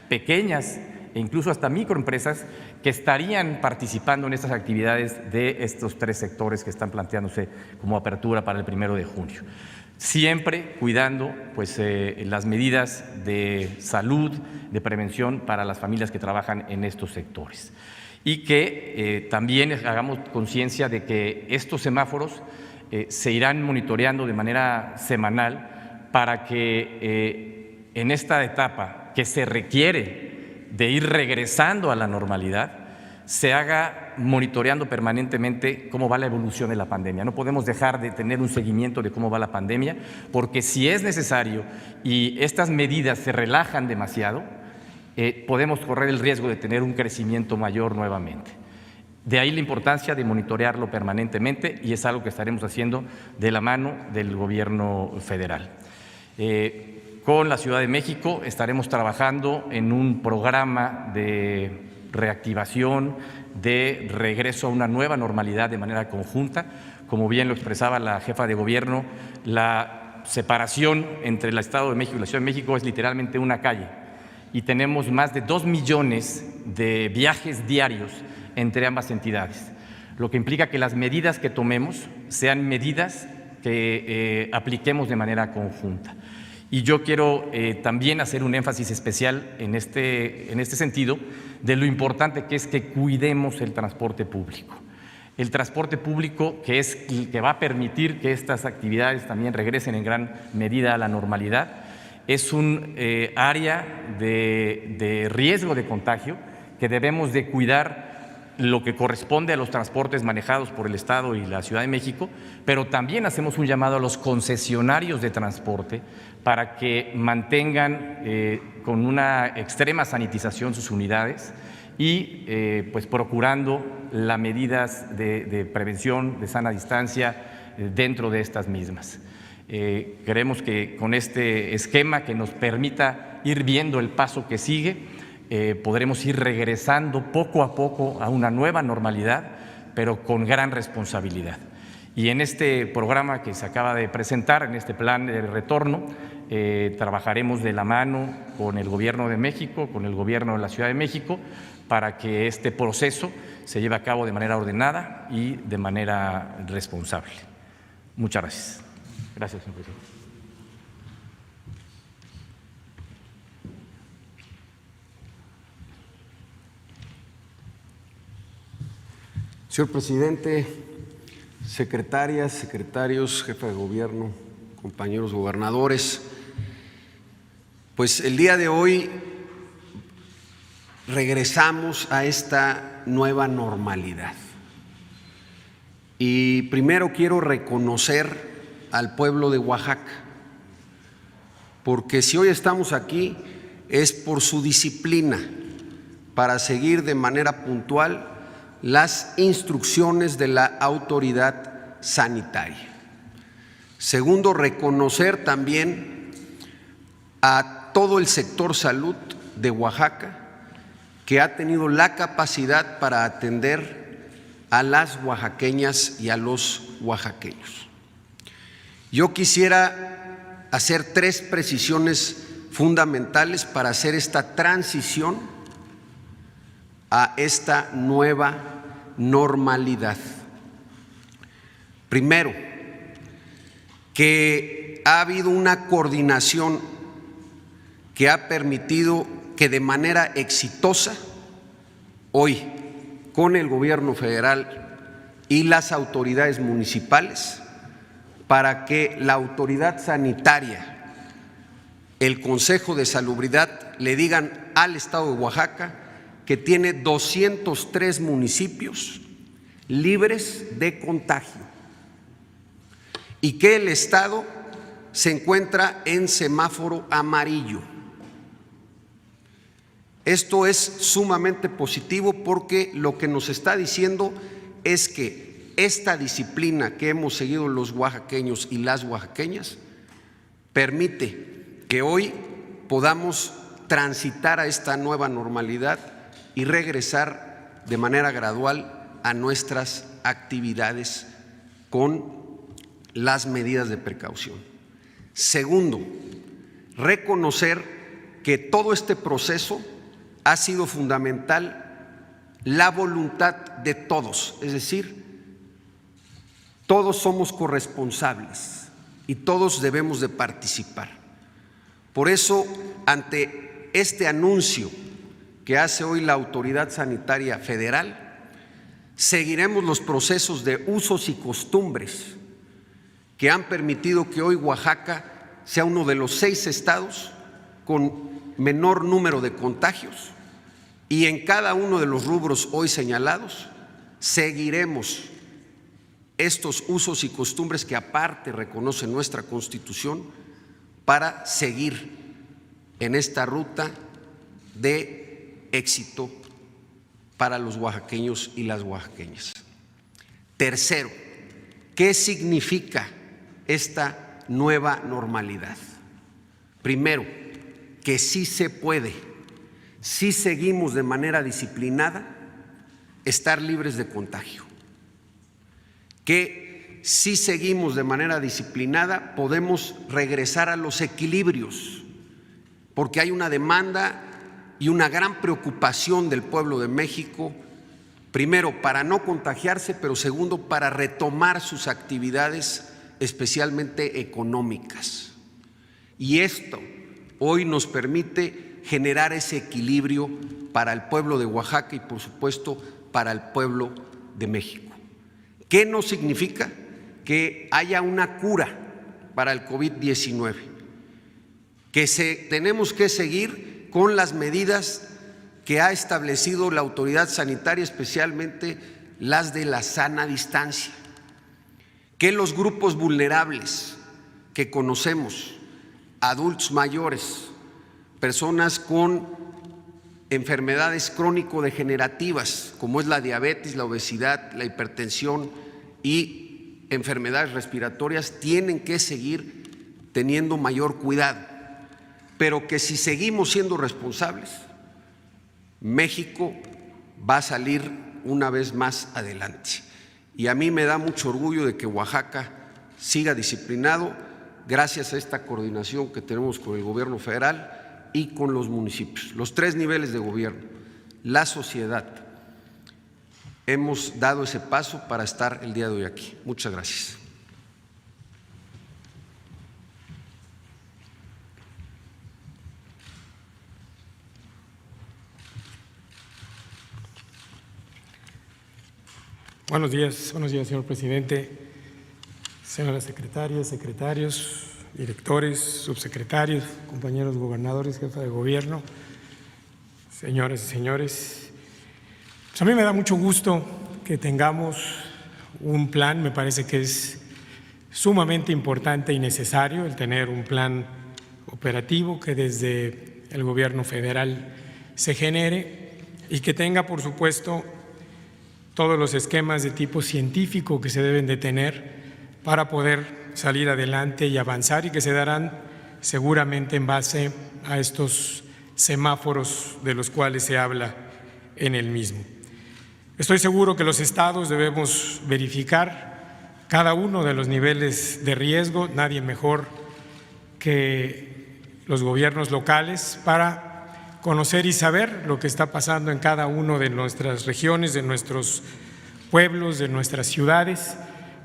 pequeñas e incluso hasta microempresas que estarían participando en estas actividades de estos tres sectores que están planteándose como apertura para el 1 de junio. Siempre cuidando las medidas de salud, de prevención para las familias que trabajan en estos sectores. Y que también hagamos conciencia de que estos semáforos se irán monitoreando de manera semanal para que en esta etapa que se requiere de ir regresando a la normalidad, se haga monitoreando permanentemente cómo va la evolución de la pandemia. No podemos dejar de tener un seguimiento de cómo va la pandemia, porque si es necesario y estas medidas se relajan demasiado, podemos correr el riesgo de tener un crecimiento mayor nuevamente. De ahí la importancia de monitorearlo permanentemente y es algo que estaremos haciendo de la mano del Gobierno federal. Con la Ciudad de México estaremos trabajando en un programa de reactivación, de regreso a una nueva normalidad de manera conjunta. Como bien lo expresaba la jefa de gobierno, la separación entre el Estado de México y la Ciudad de México es literalmente una calle y tenemos más de 2 millones de viajes diarios entre ambas entidades, lo que implica que las medidas que tomemos sean medidas que apliquemos de manera conjunta. Y yo quiero también hacer un énfasis especial en este sentido de lo importante que es que cuidemos el transporte público. El transporte público, que es el que va a permitir que estas actividades también regresen en gran medida a la normalidad, es un área de riesgo de contagio que debemos de cuidar lo que corresponde a los transportes manejados por el Estado y la Ciudad de México, pero también hacemos un llamado a los concesionarios de transporte para que mantengan con una extrema sanitización sus unidades y pues procurando las medidas de prevención, de sana distancia dentro de estas mismas. Creemos que con este esquema que nos permita ir viendo el paso que sigue, podremos ir regresando poco a poco a una nueva normalidad, pero con gran responsabilidad. Y en este programa que se acaba de presentar, en este plan de retorno, trabajaremos de la mano con el Gobierno de México, con el Gobierno de la Ciudad de México, para que este proceso se lleve a cabo de manera ordenada y de manera responsable. Muchas gracias. Gracias, señor presidente. Señor presidente, secretarias, secretarios, jefe de gobierno, compañeros gobernadores, pues el día de hoy regresamos a esta nueva normalidad. Y primero quiero reconocer al pueblo de Oaxaca, porque si hoy estamos aquí es por su disciplina para seguir de manera puntual las instrucciones de la autoridad sanitaria. Segundo, reconocer también a todo el sector salud de Oaxaca que ha tenido la capacidad para atender a las oaxaqueñas y a los oaxaqueños. Yo quisiera hacer 3 precisiones fundamentales para hacer esta transición a esta nueva normalidad. Primero, que ha habido una coordinación que ha permitido que de manera exitosa hoy con el Gobierno federal y las autoridades municipales, para que la autoridad sanitaria, el Consejo de Salubridad, le digan al Estado de Oaxaca que tiene 203 municipios libres de contagio y que el Estado se encuentra en semáforo amarillo. Esto es sumamente positivo porque lo que nos está diciendo es que esta disciplina que hemos seguido los oaxaqueños y las oaxaqueñas permite que hoy podamos transitar a esta nueva normalidad y regresar de manera gradual a nuestras actividades con las medidas de precaución. Segundo, reconocer que todo este proceso ha sido fundamental la voluntad de todos, es decir, todos somos corresponsables y todos debemos de participar. Por eso, ante este anuncio que hace hoy la Autoridad Sanitaria Federal, seguiremos los procesos de usos y costumbres que han permitido que hoy Oaxaca sea uno de los 6 estados con menor número de contagios, y en cada uno de los rubros hoy señalados seguiremos estos usos y costumbres que aparte reconoce nuestra Constitución para seguir en esta ruta de éxito para los oaxaqueños y las oaxaqueñas. Tercero, ¿qué significa esta nueva normalidad? Primero, que sí se puede, si seguimos de manera disciplinada, estar libres de contagio. Que si seguimos de manera disciplinada podemos regresar a los equilibrios, porque hay una demanda y una gran preocupación del pueblo de México, primero para no contagiarse, pero segundo para retomar sus actividades, especialmente económicas. Y esto hoy nos permite generar ese equilibrio para el pueblo de Oaxaca y, por supuesto, para el pueblo de México. ¿Qué nos significa? Que haya una cura para el COVID-19, que tenemos que seguir con las medidas que ha establecido la autoridad sanitaria, especialmente las de la sana distancia, que los grupos vulnerables que conocemos, adultos mayores, personas con enfermedades crónico-degenerativas, como es la diabetes, la obesidad, la hipertensión y enfermedades respiratorias, tienen que seguir teniendo mayor cuidado, pero que si seguimos siendo responsables, México va a salir una vez más adelante. Y a mí me da mucho orgullo de que Oaxaca siga disciplinado gracias a esta coordinación que tenemos con el gobierno federal y con los municipios, los 3 niveles de gobierno, la sociedad. Hemos dado ese paso para estar el día de hoy aquí. Muchas gracias. Buenos días, señor presidente, señoras secretarias, secretarios, directores, subsecretarios, compañeros gobernadores, jefa de gobierno, señoras y señores. Pues a mí me da mucho gusto que tengamos un plan, me parece que es sumamente importante y necesario el tener un plan operativo que desde el gobierno federal se genere y que tenga, por supuesto, todos los esquemas de tipo científico que se deben de tener para poder salir adelante y avanzar, y que se darán seguramente en base a estos semáforos de los cuales se habla en el mismo. Estoy seguro que los estados debemos verificar cada uno de los niveles de riesgo, nadie mejor que los gobiernos locales, para conocer y saber lo que está pasando en cada uno de nuestras regiones, de nuestros pueblos, de nuestras ciudades,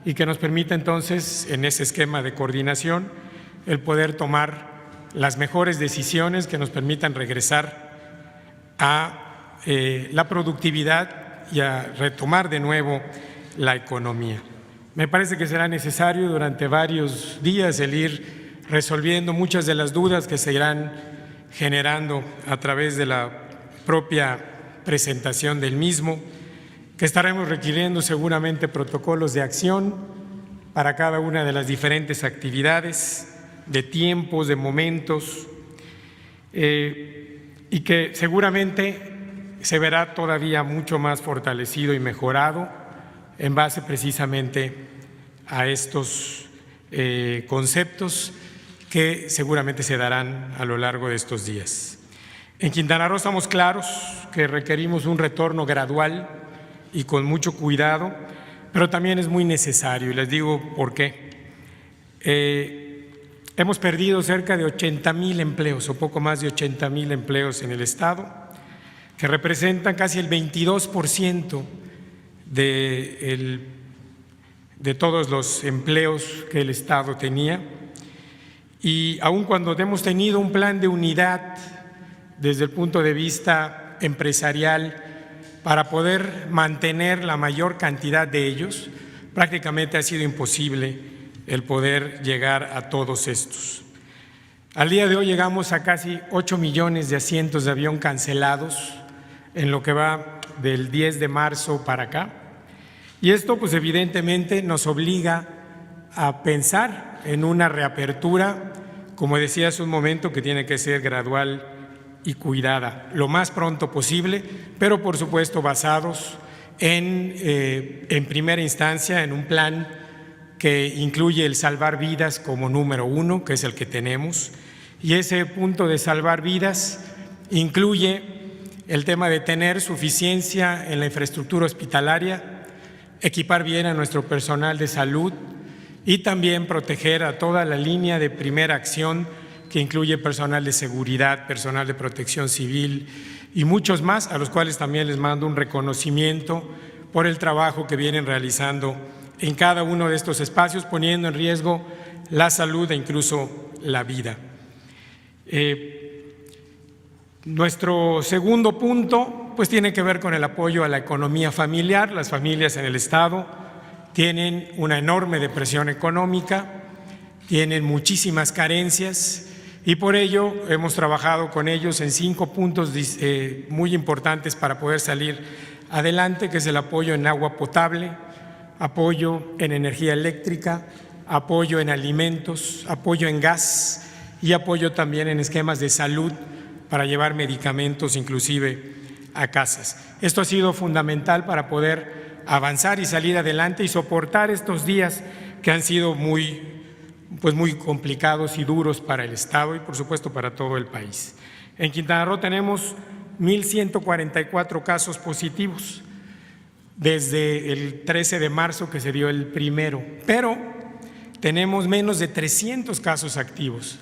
y que nos permita entonces, en ese esquema de coordinación, el poder tomar las mejores decisiones que nos permitan regresar a la productividad y a retomar de nuevo la economía. Me parece que será necesario durante varios días el ir resolviendo muchas de las dudas que se irán generando a través de la propia presentación del mismo, que estaremos requiriendo seguramente protocolos de acción para cada una de las diferentes actividades, de tiempos, de momentos, y que seguramente se verá todavía mucho más fortalecido y mejorado en base precisamente a estos conceptos que seguramente se darán a lo largo de estos días. En Quintana Roo estamos claros que requerimos un retorno gradual y con mucho cuidado, pero también es muy necesario, y les digo por qué. Hemos perdido cerca de 80,000 empleos, o poco más de 80,000 empleos en el estado, que representan casi el 22% de todos los empleos que el estado tenía. Y aun cuando hemos tenido un plan de unidad desde el punto de vista empresarial para poder mantener la mayor cantidad de ellos, prácticamente ha sido imposible el poder llegar a todos estos. Al día de hoy llegamos a casi 8 millones de asientos de avión cancelados en lo que va del 10 de marzo para acá. Y esto pues evidentemente nos obliga a pensar en una reapertura, como decía hace un momento, que tiene que ser gradual y cuidada, lo más pronto posible, pero por supuesto basados en primera instancia en un plan que incluye el salvar vidas como número 1, que es el que tenemos, y ese punto de salvar vidas incluye el tema de tener suficiencia en la infraestructura hospitalaria, equipar bien a nuestro personal de salud y también proteger a toda la línea de primera acción que incluye personal de seguridad, personal de protección civil y muchos más, a los cuales también les mando un reconocimiento por el trabajo que vienen realizando en cada uno de estos espacios, poniendo en riesgo la salud e incluso la vida. Nuestro segundo punto pues tiene que ver con el apoyo a la economía familiar. Las familias en el estado tienen una enorme depresión económica, tienen muchísimas carencias Y por ello hemos trabajado con ellos en 5 puntos muy importantes para poder salir adelante, que es el apoyo en agua potable, apoyo en energía eléctrica, apoyo en alimentos, apoyo en gas y apoyo también en esquemas de salud para llevar medicamentos inclusive a casas. Esto ha sido fundamental para poder avanzar y salir adelante y soportar estos días que han sido muy complicados y duros para el Estado y por supuesto para todo el país. En Quintana Roo tenemos 1,144 casos positivos desde el 13 de marzo que se dio el primero, pero tenemos menos de 300 casos activos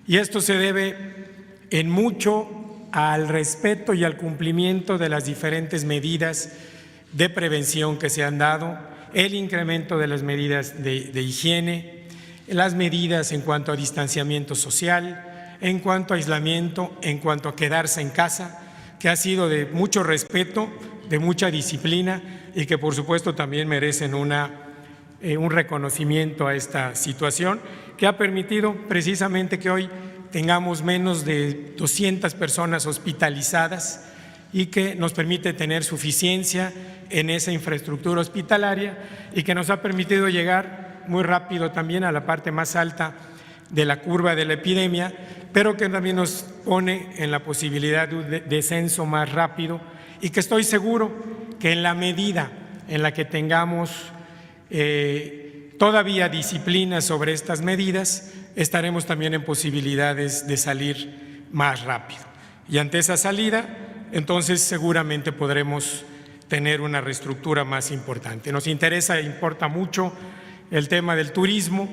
y esto se debe en mucho al respeto y al cumplimiento de las diferentes medidas de prevención que se han dado, el incremento de las medidas de higiene, las medidas en cuanto a distanciamiento social, en cuanto a aislamiento, en cuanto a quedarse en casa, que ha sido de mucho respeto, de mucha disciplina y que por supuesto también merecen un reconocimiento a esta situación que ha permitido precisamente que hoy tengamos menos de 200 personas hospitalizadas y que nos permite tener suficiencia en esa infraestructura hospitalaria y que nos ha permitido llegar muy rápido también a la parte más alta de la curva de la epidemia, pero que también nos pone en la posibilidad de un descenso más rápido y que estoy seguro que en la medida en la que tengamos todavía disciplina sobre estas medidas, estaremos también en posibilidades de salir más rápido. Y ante esa salida, entonces seguramente podremos tener una reestructura más importante. Nos interesa e importa mucho el tema del turismo,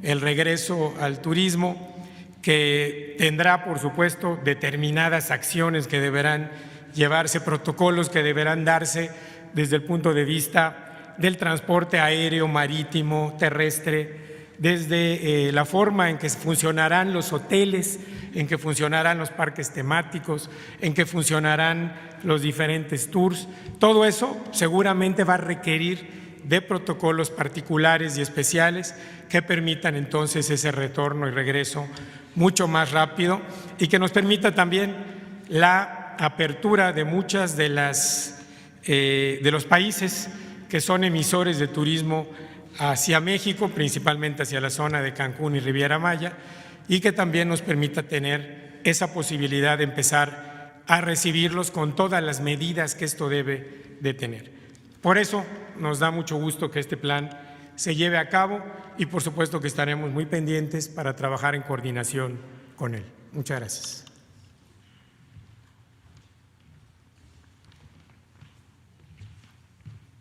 el regreso al turismo, que tendrá, por supuesto, determinadas acciones que deberán llevarse, protocolos que deberán darse desde el punto de vista del transporte aéreo, marítimo, terrestre, desde la forma en que funcionarán los hoteles, en que funcionarán los parques temáticos, en que funcionarán los diferentes tours. Todo eso seguramente va a requerir de protocolos particulares y especiales que permitan entonces ese retorno y regreso mucho más rápido y que nos permita también la apertura de muchas de los países que son emisores de turismo hacia México, principalmente hacia la zona de Cancún y Riviera Maya, y que también nos permita tener esa posibilidad de empezar a recibirlos con todas las medidas que esto debe de tener. Por eso nos da mucho gusto que este plan se lleve a cabo y por supuesto que estaremos muy pendientes para trabajar en coordinación con él. Muchas gracias.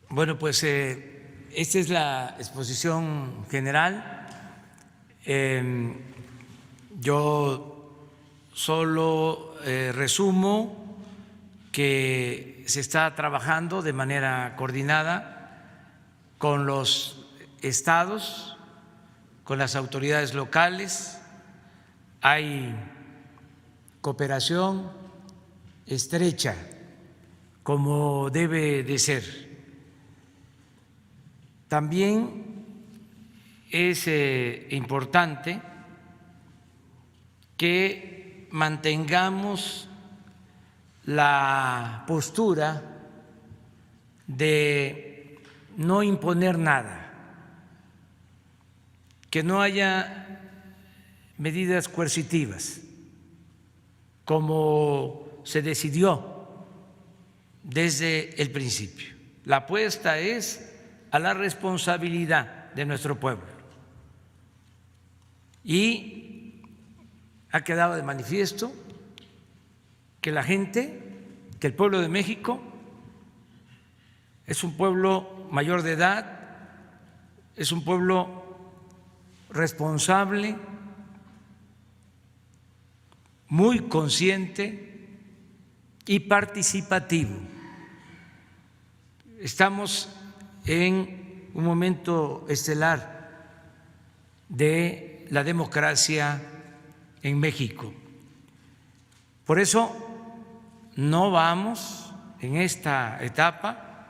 Bueno, pues esta es la exposición general. Yo solo resumo que se está trabajando de manera coordinada con los estados, con las autoridades locales. Hay cooperación estrecha, como debe de ser. También es importante que mantengamos la postura de no imponer nada, que no haya medidas coercitivas, como se decidió desde el principio. La apuesta es a la responsabilidad de nuestro pueblo. Y ha quedado de manifiesto que la gente, que el pueblo de México es un pueblo mayor de edad, es un pueblo responsable, muy consciente y participativo. Estamos en un momento estelar de la democracia en México. Por eso no vamos en esta etapa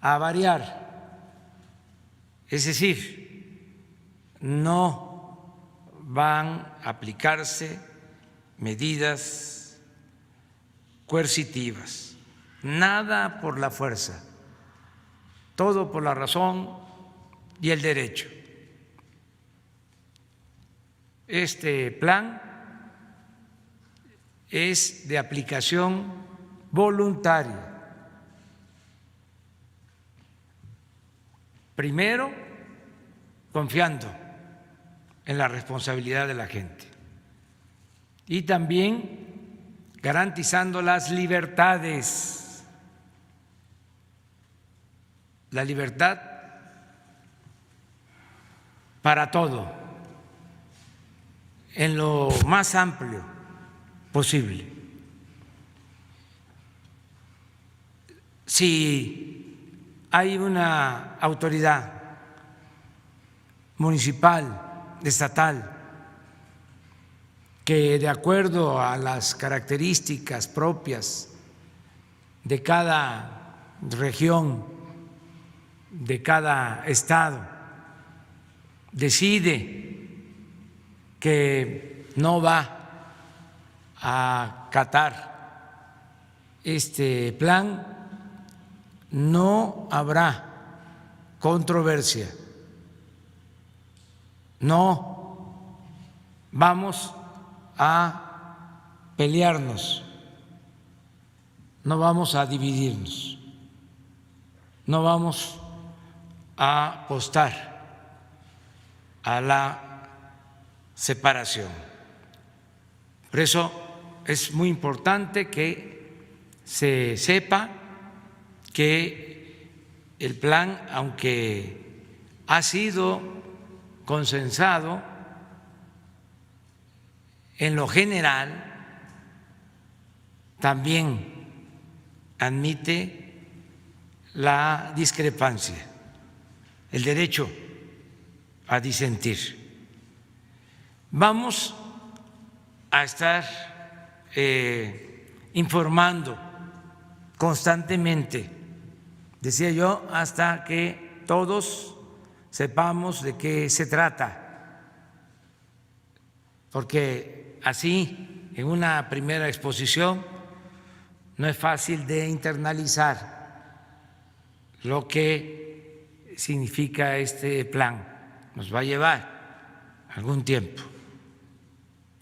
a variar, es decir, no van a aplicarse medidas coercitivas, nada por la fuerza, todo por la razón y el derecho. Este plan es de aplicación voluntaria. Primero, confiando en la responsabilidad de la gente y también garantizando las libertades, la libertad para todo, en lo más amplio posible. Si hay una autoridad municipal, estatal, que de acuerdo a las características propias de cada región, de cada estado, decide que no va a acatar este plan, no habrá controversia. No vamos a pelearnos, no vamos a dividirnos, no vamos a apostar a la separación. Por eso es muy importante que se sepa que el plan, aunque ha sido consensado, en lo general también admite la discrepancia, el derecho a disentir. Vamos a estar informando constantemente, decía yo, hasta que todos sepamos de qué se trata, porque así, en una primera exposición, no es fácil de internalizar lo que significa este plan. Nos va a llevar algún tiempo,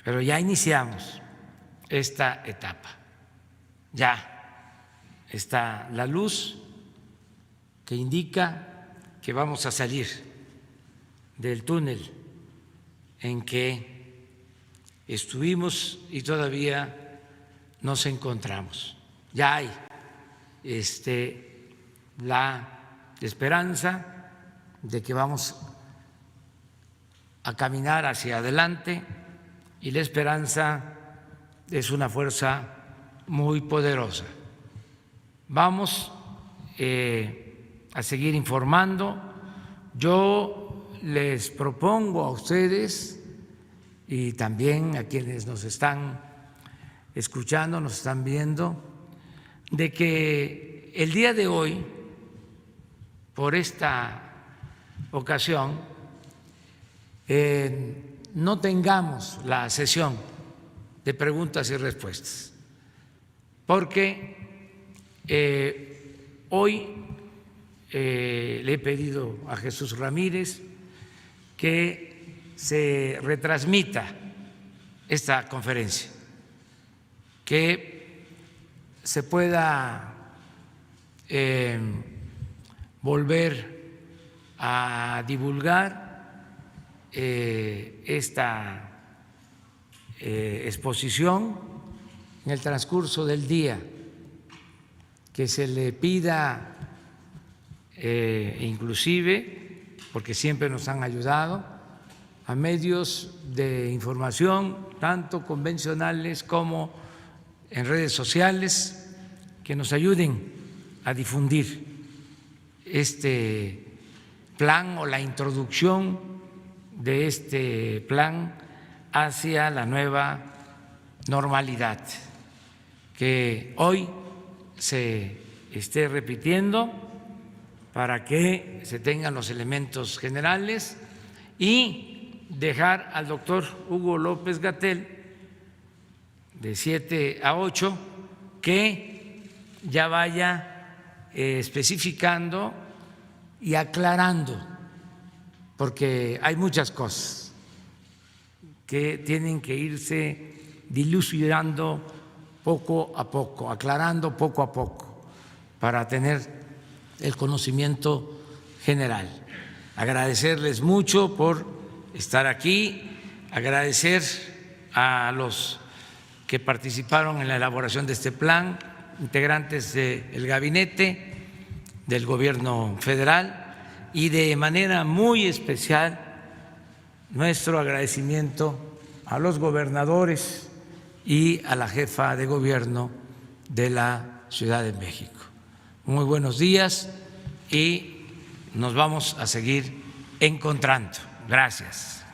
pero ya iniciamos esta etapa. Ya está la luz que indica que vamos a salir del túnel en que estuvimos y todavía nos encontramos. Ya hay la esperanza de que vamos a caminar hacia adelante, y la esperanza es una fuerza muy poderosa. Vamos a seguir informando. Yo les propongo a ustedes y también a quienes nos están escuchando, nos están viendo, de que el día de hoy, por esta ocasión, no tengamos la sesión de preguntas y respuestas, porque hoy le he pedido a Jesús Ramírez que se retransmita esta conferencia, que se pueda volver a divulgar esta exposición en el transcurso del día, que se le pida inclusive, porque siempre nos han ayudado, a medios de información, tanto convencionales como en redes sociales, que nos ayuden a difundir este plan o la introducción de este plan hacia la nueva normalidad, que hoy se esté repitiendo para que se tengan los elementos generales y dejar al doctor Hugo López-Gatell de 7 a 8 que ya vaya especificando y aclarando, porque hay muchas cosas que tienen que irse dilucidando poco a poco, aclarando poco a poco, para tener el conocimiento general. Agradecerles mucho por estar aquí, agradecer a los que participaron en la elaboración de este plan, integrantes del gabinete, del gobierno federal, y de manera muy especial nuestro agradecimiento a los gobernadores y a la jefa de gobierno de la Ciudad de México. Muy buenos días y nos vamos a seguir encontrando. Gracias.